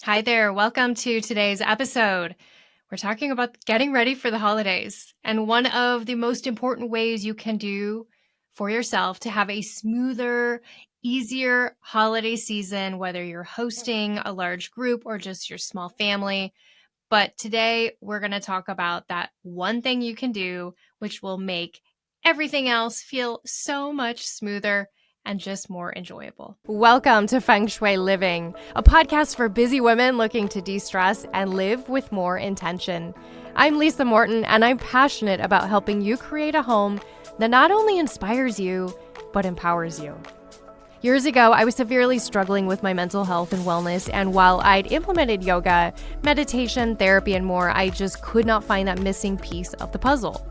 Hi there. Welcome to today's episode. We're talking about getting ready for the holidays. And one of the most important ways you can do for yourself to have a smoother, easier holiday season, whether you're hosting a large group or just your small family. But today we're going to talk about that one thing you can do, which will make everything else feel so much smoother and just more enjoyable. Welcome to Feng Shui Living, a podcast for busy women looking to de-stress and live with more intention. I'm Lisa Morton, and I'm passionate about helping you create a home that not only inspires you, but empowers you. Years ago, I was severely struggling with my mental health and wellness, and while I'd implemented yoga, meditation, therapy, and more, I just could not find that missing piece of the puzzle.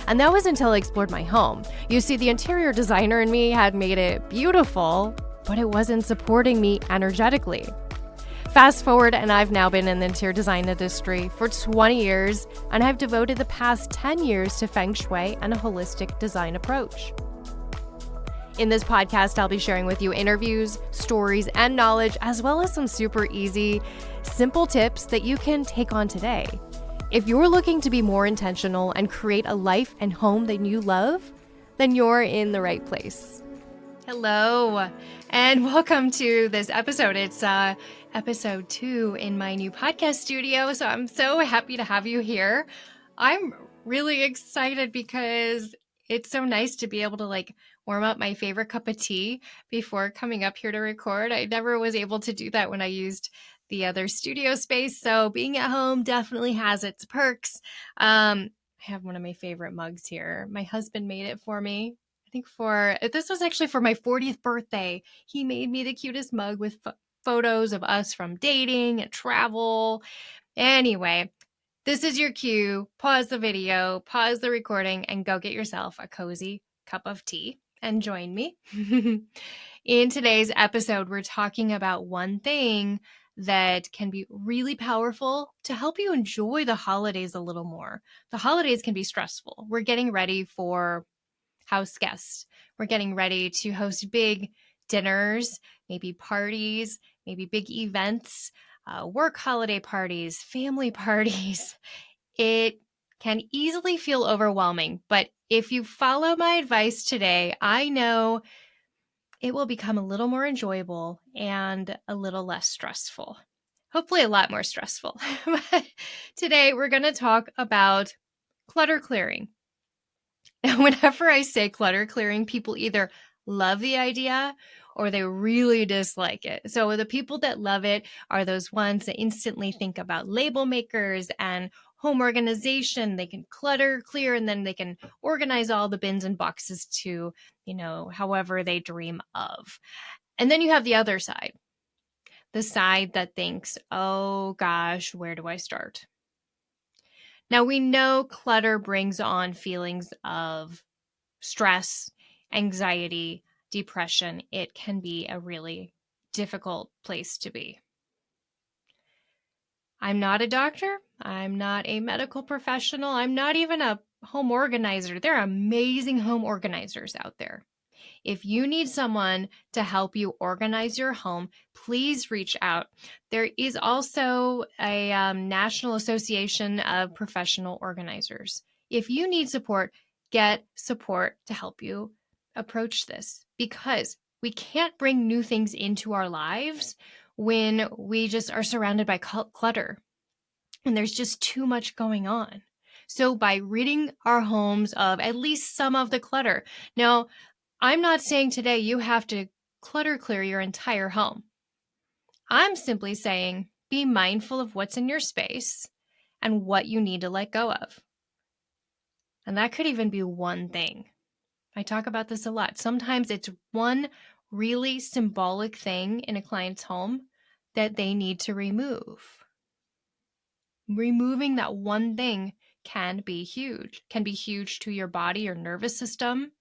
And that was until I explored my home. You see, the interior designer in me had made it beautiful, but it wasn't supporting me energetically. Fast forward, and I've now been in the interior design industry for 20 years, and I've devoted the past 10 years to Feng Shui and a holistic design approach. In this podcast, I'll be sharing with you interviews, stories, and knowledge, as well as some super easy, simple tips that you can take on today. If you're looking to be more intentional and create a life and home that you love, then you're in the right place. Hello, and welcome to this episode. It's episode 2 in my new podcast studio, so I'm so happy to have you here. I'm really excited because it's so nice to be able to warm up my favorite cup of tea before coming up here to record. I never was able to do that when I used the other studio space. So being at home definitely has its perks. I have one of my favorite mugs here. My husband made it for me. I think this was actually for my 40th birthday. He made me the cutest mug with photos of us from dating and travel. Anyway, this is your cue. Pause the video, pause the recording, and go get yourself a cozy cup of tea and join me. In today's episode, we're talking about one thing that can be really powerful to help you enjoy the holidays a little more. The holidays can be stressful. We're getting ready for house guests. We're getting ready to host big dinners, maybe parties, maybe big events, work holiday parties, family parties. It can easily feel overwhelming, but if you follow my advice today, I know it will become a little more enjoyable and a little less stressful. Hopefully a lot more stressful. Today, we're going to talk about clutter clearing. And whenever I say clutter clearing, people either love the idea or they really dislike it. So the people that love it are those ones that instantly think about label makers and home organization. They can clutter clear and then they can organize all the bins and boxes to, however they dream of. And then you have the other side, the side that thinks, oh gosh, where do I start? Now, we know clutter brings on feelings of stress, anxiety, depression. It can be a really difficult place to be. I'm not a doctor. I'm not a medical professional. I'm not even a home organizer. There are amazing home organizers out there. If you need someone to help you organize your home, please reach out. There is also a National Association of Professional Organizers. If you need support, get support to help you approach this, because we can't bring new things into our lives when we just are surrounded by clutter and there's just too much going on. So by ridding our homes of at least some of the clutter. Now, I'm not saying today you have to clutter clear your entire home. I'm simply saying be mindful of what's in your space and what you need to let go of. And that could even be one thing. I talk about this a lot. Sometimes it's one really symbolic thing in a client's home that they need to remove. Removing that one thing can be huge to your body, your nervous system,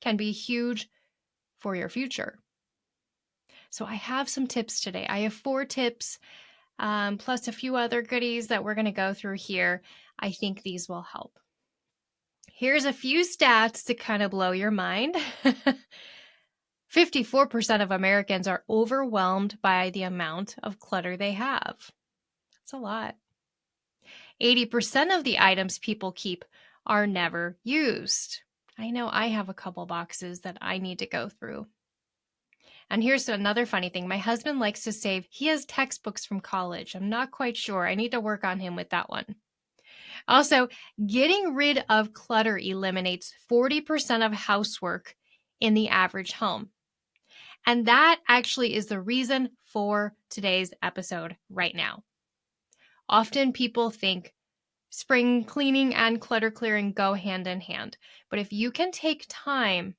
can be huge for your future. So I have some tips today. I have 4 tips, plus a few other goodies that we're going to go through here. I think these will help. Here's a few stats to kind of blow your mind. 54% of Americans are overwhelmed by the amount of clutter they have. It's a lot. 80% of the items people keep are never used. I know I have a couple boxes that I need to go through. And here's another funny thing. My husband likes to save, he has textbooks from college. I'm not quite sure. I need to work on him with that one. Also, getting rid of clutter eliminates 40% of housework in the average home. And that actually is the reason for today's episode right now. Often people think spring cleaning and clutter clearing go hand in hand. But if you can take time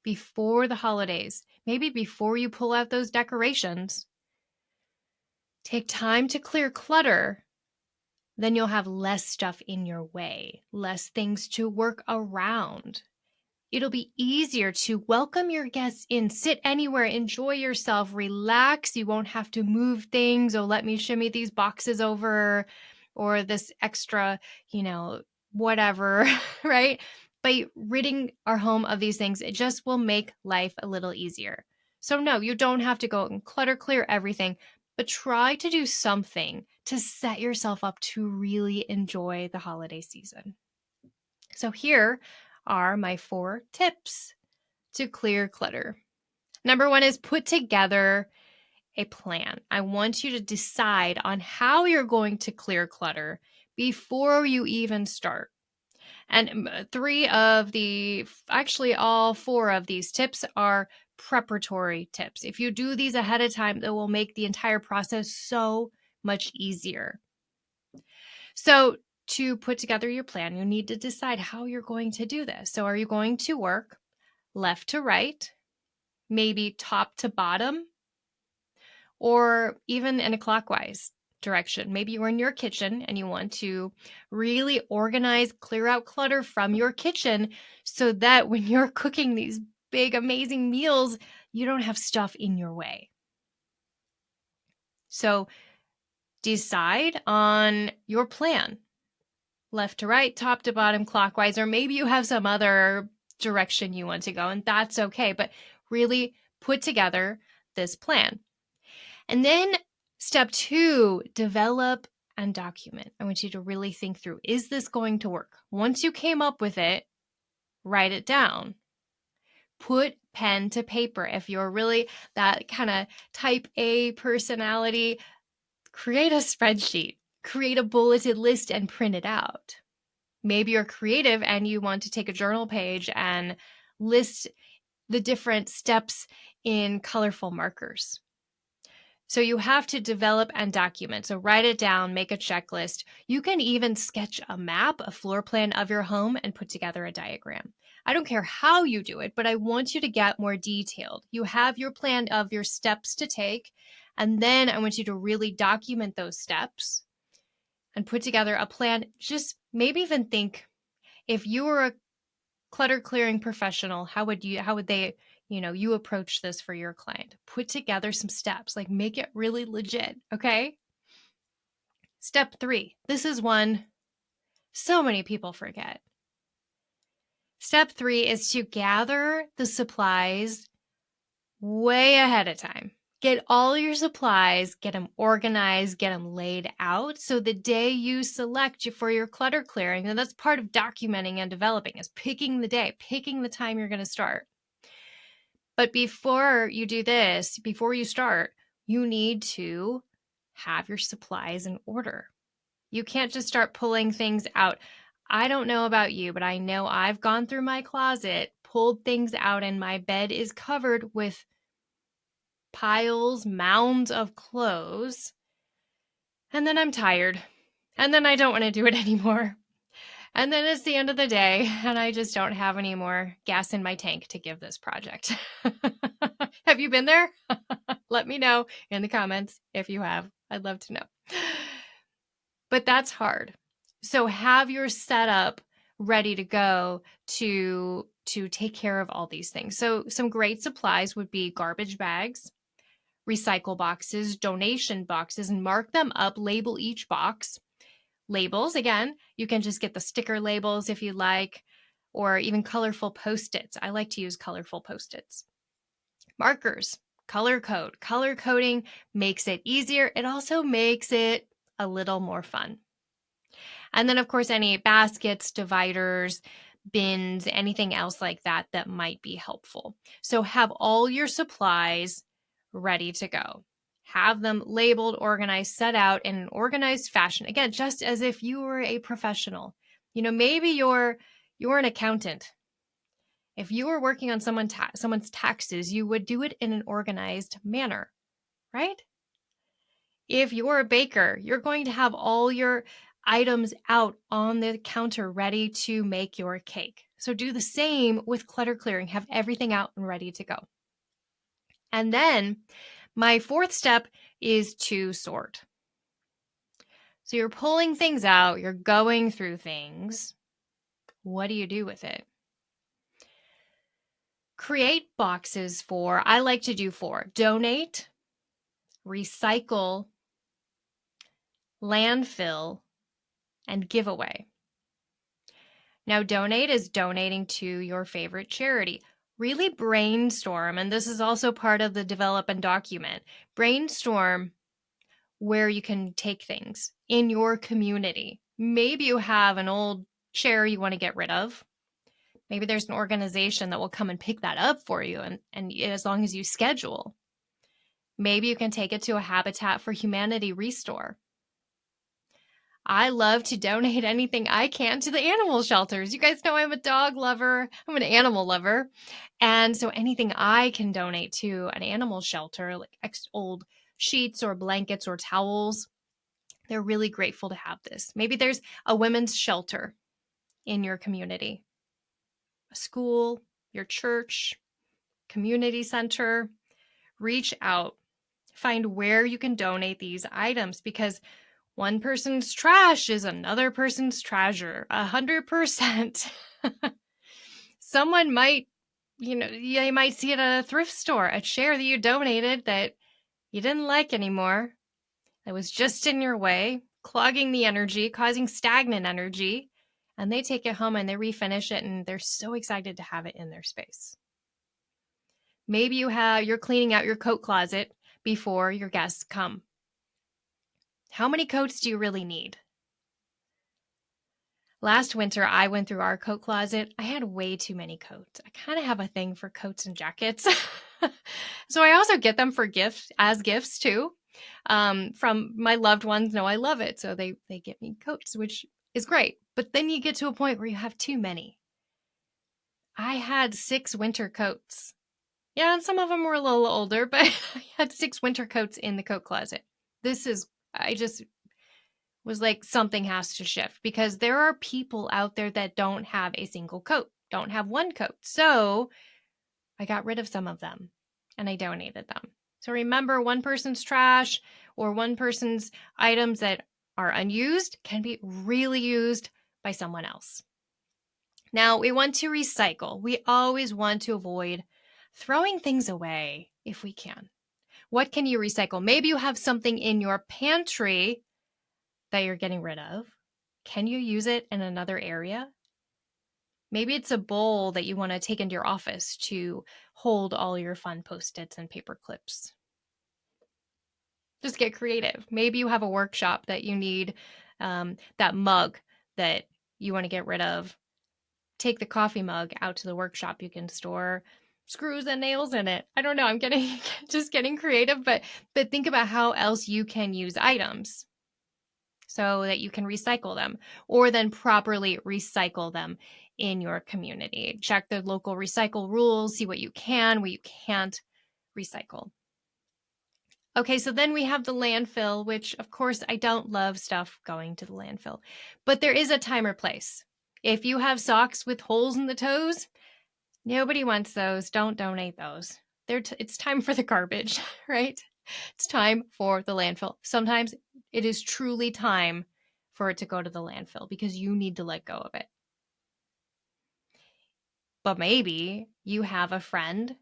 before the holidays, maybe before you pull out those decorations, take time to clear clutter, then you'll have less stuff in your way, less things to work around. It'll be easier to welcome your guests in, sit anywhere, enjoy yourself, relax. You won't have to move things. Oh, let me shimmy these boxes over, or this extra, whatever, right? By ridding our home of these things, it just will make life a little easier. So no, you don't have to go and clutter clear everything, but try to do something to set yourself up to really enjoy the holiday season. So here are my 4 tips to clear clutter. Number 1 is put together a plan. I want you to decide on how you're going to clear clutter before you even start. And all 4 of these tips are preparatory tips. If you do these ahead of time, it will make the entire process so much easier. So to put together your plan, you need to decide how you're going to do this. So are you going to work left to right, maybe top to bottom, or even in a clockwise direction? Maybe you're in your kitchen and you want to really organize, clear out clutter from your kitchen so that when you're cooking these big, amazing meals, you don't have stuff in your way. So decide on your plan. Left to right, top to bottom, clockwise, or maybe you have some other direction you want to go, and that's okay. But really put together this plan. And then step 2, develop and document. I want you to really think through, is this going to work? Once you came up with it, write it down. Put pen to paper. If you're really that kind of type A personality, create a spreadsheet, create a bulleted list and print it out. Maybe you're creative and you want to take a journal page and list the different steps in colorful markers. So you have to develop and document. So write it down, make a checklist. You can even sketch a map, a floor plan of your home, and put together a diagram. I don't care how you do it, but I want you to get more detailed. You have your plan of your steps to take, and then I want you to really document those steps and put together a plan. Just maybe even think, if you were a clutter clearing professional, how would they, you approach this for your client? Put together some steps, like make it really legit, okay? Step 3. This is one so many people forget. Step 3 is to gather the supplies way ahead of time. Get all your supplies, get them organized, get them laid out. So the day you select for your clutter clearing, and that's part of documenting and developing, is picking the day, picking the time you're going to start. But before you do this, before you start, you need to have your supplies in order. You can't just start pulling things out. I don't know about you, but I know I've gone through my closet, pulled things out, and my bed is covered with piles, mounds of clothes. And then I'm tired. And then I don't want to do it anymore. And then it's the end of the day, and I just don't have any more gas in my tank to give this project. Have you been there? Let me know in the comments if you have. I'd love to know. But that's hard. So have your setup ready to go to take care of all these things. So some great supplies would be garbage bags, recycle boxes, donation boxes, and mark them up, label each box. Labels, again, you can just get the sticker labels if you like, or even colorful Post-its. I like to use colorful Post-its. Markers, color code. Color coding makes it easier. It also makes it a little more fun. And then, of course, any baskets, dividers, bins, anything else like that that might be helpful. So have all your supplies ready to go. Have them labeled, organized, set out in an organized fashion. Again, just as if you were a professional. Maybe you're an accountant. If you were working on someone's taxes, you would do it in an organized manner, right? If you're a baker, you're going to have all your items out on the counter ready to make your cake. So do the same with clutter clearing. Have everything out and ready to go. And then my fourth step is to sort. So you're pulling things out, you're going through things. What do you do with it? Create boxes I like to do 4: donate, recycle, landfill, and giveaway. Now, donate is donating to your favorite charity. Really brainstorm, and this is also part of the develop and document. Brainstorm where you can take things in your community. Maybe you have an old chair you want to get rid of. Maybe there's an organization that will come and pick that up for you, and as long as you schedule. Maybe you can take it to a Habitat for Humanity restore. I love to donate anything I can to the animal shelters. You guys know I'm a dog lover. I'm an animal lover. And so anything I can donate to an animal shelter, like old sheets or blankets or towels, they're really grateful to have this. Maybe there's a women's shelter in your community, a school, your church, community center. Reach out, find where you can donate these items, because one person's trash is another person's treasure, 100%. Someone might, they might see it at a thrift store, a chair that you donated that you didn't like anymore, that was just in your way, clogging the energy, causing stagnant energy, and they take it home and they refinish it, and they're so excited to have it in their space. Maybe you're cleaning out your coat closet before your guests come. How many coats do you really need? Last winter, I went through our coat closet. I had way too many coats. I kind of have a thing for coats and jackets. So I also get them for gifts too. From my loved ones know I love it. So they get me coats, which is great. But then you get to a point where you have too many. I had 6 winter coats. Yeah, and some of them were a little older, but I had 6 winter coats in the coat closet. I just was like, something has to shift, because there are people out there that don't have a single coat, don't have one coat. So I got rid of some of them and I donated them. So remember, one person's trash or one person's items that are unused can be really used by someone else. Now, we want to recycle. We always want to avoid throwing things away if we can. What can you recycle? Maybe you have something in your pantry that you're getting rid of. Can you use it in another area? Maybe it's a bowl that you want to take into your office to hold all your fun Post-its and paper clips. Just get creative. Maybe you have a workshop that you need that mug that you want to get rid of. Take the coffee mug out to the workshop. You can store screws and nails in it. I don't know. I'm just getting creative, but think about how else you can use items so that you can recycle them, or then properly recycle them in your community. Check the local recycle rules, see what you can, what you can't recycle. Okay, so then we have the landfill, which of course I don't love stuff going to the landfill, but there is a time or place. If you have socks with holes in the toes, nobody wants those. Don't donate those. It's time for the garbage, right? It's time for the landfill. Sometimes it is truly time for it to go to the landfill because you need to let go of it. But maybe you have a friend,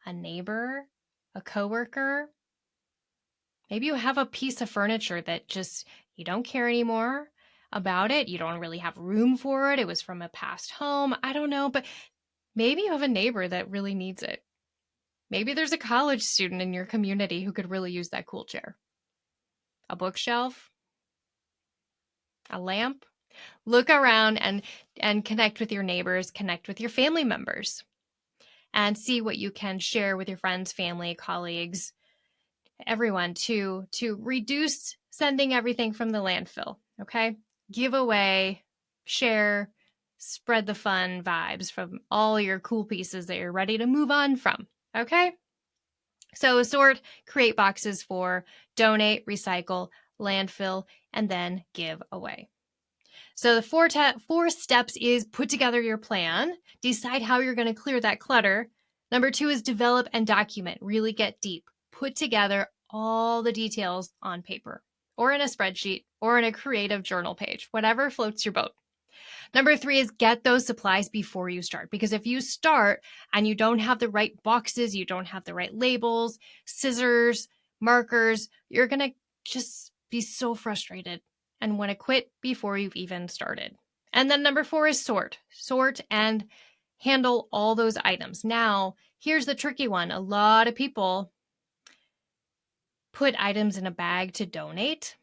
a neighbor, a coworker. Maybe you have a piece of furniture that just you don't care anymore about it. You don't really have room for it. It was from a past home. I don't know, but maybe you have a neighbor that really needs it. Maybe there's a college student in your community who could really use that cool chair. A bookshelf. a lamp. Look around and connect with your neighbors, connect with your family members, and see what you can share with your friends, family, colleagues, everyone to reduce sending everything from the landfill. Okay? Give away, share, spread the fun vibes from all your cool pieces that you're ready to move on from. Okay? So sort, create boxes for donate, recycle, landfill, and then give away. So the four steps is put together your plan, decide how you're going to clear that clutter. Number 2 is develop and document, really get deep. Put together all the details on paper or in a spreadsheet or in a creative journal page, whatever floats your boat. Number 3 is get those supplies before you start, because if you start and you don't have the right boxes, you don't have the right labels, scissors, markers, you're going to just be so frustrated and want to quit before you've even started. And then number 4 is sort. Sort and handle all those items. Now, here's the tricky one. A lot of people put items in a bag to donate,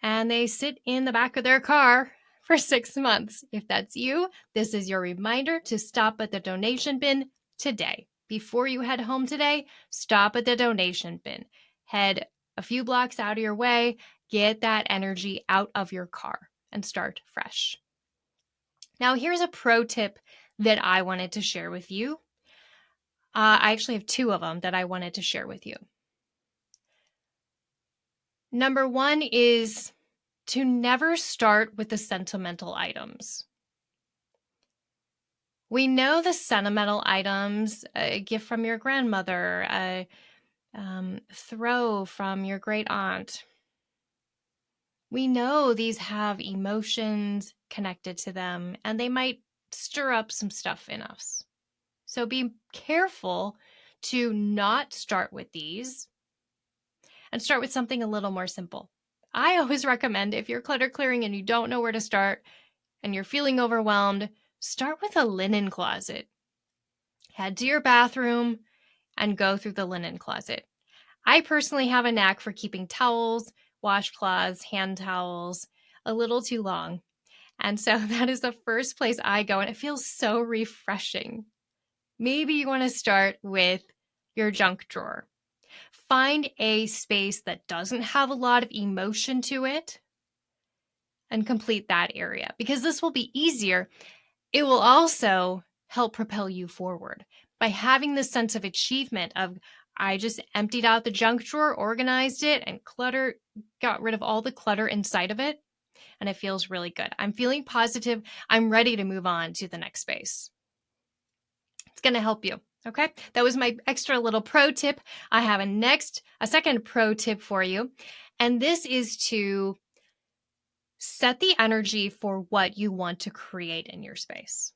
and they sit in the back of their car for 6 months. If that's you, this is your reminder to stop at the donation bin today. Before you head home today, stop at the donation bin. Head a few blocks out of your way, get that energy out of your car, and start fresh. Now, here's a pro tip that I wanted to share with you. I actually have 2 of them that I wanted to share with you. Number 1 is to never start with the sentimental items. We know the sentimental items, a gift from your grandmother, a throw from your great aunt. We know these have emotions connected to them, and they might stir up some stuff in us. So be careful to not start with these and start with something a little more simple. I always recommend, if you're clutter clearing and you don't know where to start and you're feeling overwhelmed, start with a linen closet. Head to your bathroom and go through the linen closet. I personally have a knack for keeping towels, washcloths, hand towels a little too long. And so that is the first place I go, and it feels so refreshing. Maybe you want to start with your junk drawer. Find a space that doesn't have a lot of emotion to it and complete that area, because this will be easier. It will also help propel you forward by having this sense of achievement of, I just emptied out the junk drawer, organized it, and got rid of all the clutter inside of it. And it feels really good. I'm feeling positive. I'm ready to move on to the next space. It's going to help you. Okay. That was my extra little pro tip. I have a second pro tip for you. And this is to set the energy for what you want to create in your space.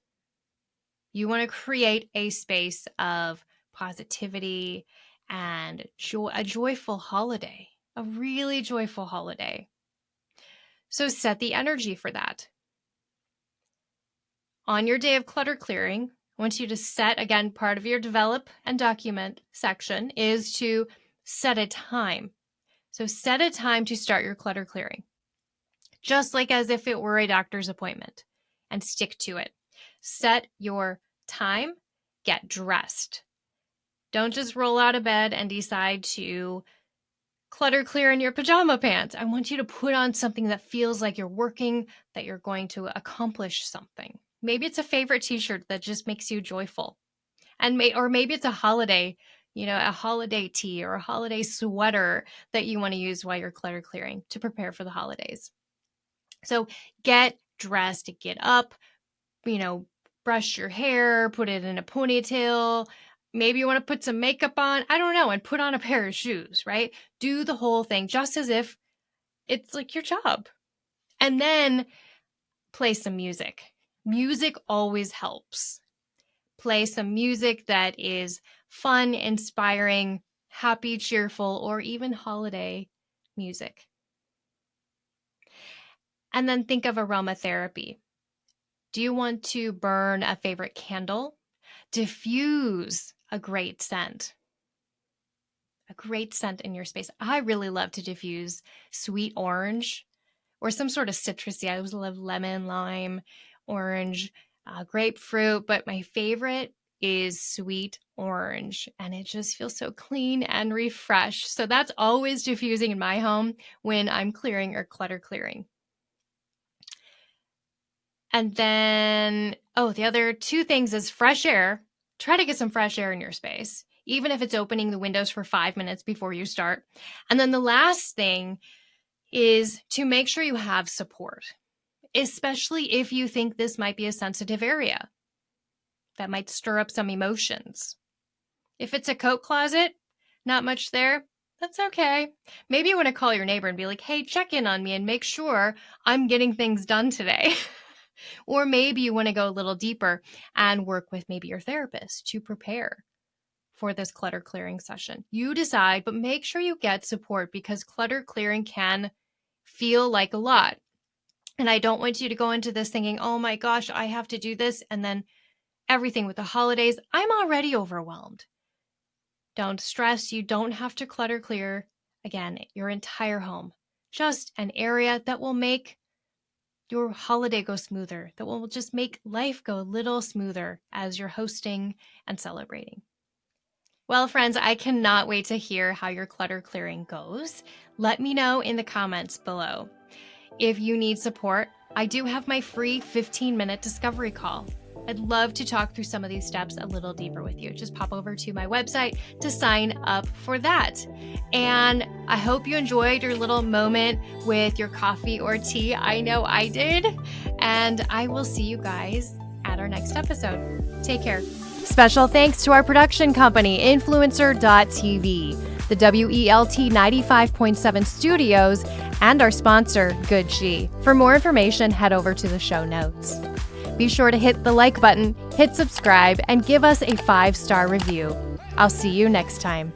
You want to create a space of positivity and joy, a joyful holiday, a really joyful holiday. So set the energy for that. On your day of clutter clearing, I want you to set, again, part of your develop and document section is to set a time. So set a time to start your clutter clearing, just like as if it were a doctor's appointment, and stick to it. Set your time, get dressed. Don't just roll out of bed and decide to clutter clear in your pajama pants. I want you to put on something that feels like you're working, that you're going to accomplish something. Maybe it's a favorite t-shirt that just makes you joyful. Or maybe it's a holiday, a holiday tee or a holiday sweater that you want to use while you're clutter clearing to prepare for the holidays. So get dressed, get up, brush your hair, put it in a ponytail. Maybe you want to put some makeup on, I don't know, and put on a pair of shoes, right? Do the whole thing just as if it's like your job. And then play some music. Music always helps. Play some music that is fun, inspiring, happy, cheerful, or even holiday music. And then think of aromatherapy. Do you want to burn a favorite candle? Diffuse a great scent. A great scent in your space. I really love to diffuse sweet orange or some sort of citrusy. I always love lemon, lime, orange, grapefruit, but my favorite is sweet orange, and it just feels so clean and refreshed. So that's always diffusing in my home when I'm clearing or clutter clearing. And then, the other two things is fresh air. Try to get some fresh air in your space, even if it's opening the windows for 5 minutes before you start. And then the last thing is to make sure you have support, especially if you think this might be a sensitive area that might stir up some emotions. If it's a coat closet, not much there, that's okay. Maybe you want to call your neighbor and be like, hey, check in on me and make sure I'm getting things done today. Or maybe you want to go a little deeper and work with maybe your therapist to prepare for this clutter clearing session. You decide, but make sure you get support because clutter clearing can feel like a lot. And I don't want you to go into this thinking, oh my gosh, I have to do this. And then everything with the holidays, I'm already overwhelmed. Don't stress. You don't have to clutter clear, again, your entire home. Just an area that will make your holiday go smoother, that will just make life go a little smoother as you're hosting and celebrating. Well, friends, I cannot wait to hear how your clutter clearing goes. Let me know in the comments below. If you need support, I do have my free 15-minute discovery call. I'd love to talk through some of these steps a little deeper with you. Just pop over to my website to sign up for that. And I hope you enjoyed your little moment with your coffee or tea. I know I did. And I will see you guys at our next episode. Take care. Special thanks to our production company, Influencer.tv, the WELT 95.7 studios, and our sponsor, Good She. For more information, head over to the show notes. Be sure to hit the like button, hit subscribe, and give us a 5-star review. I'll see you next time.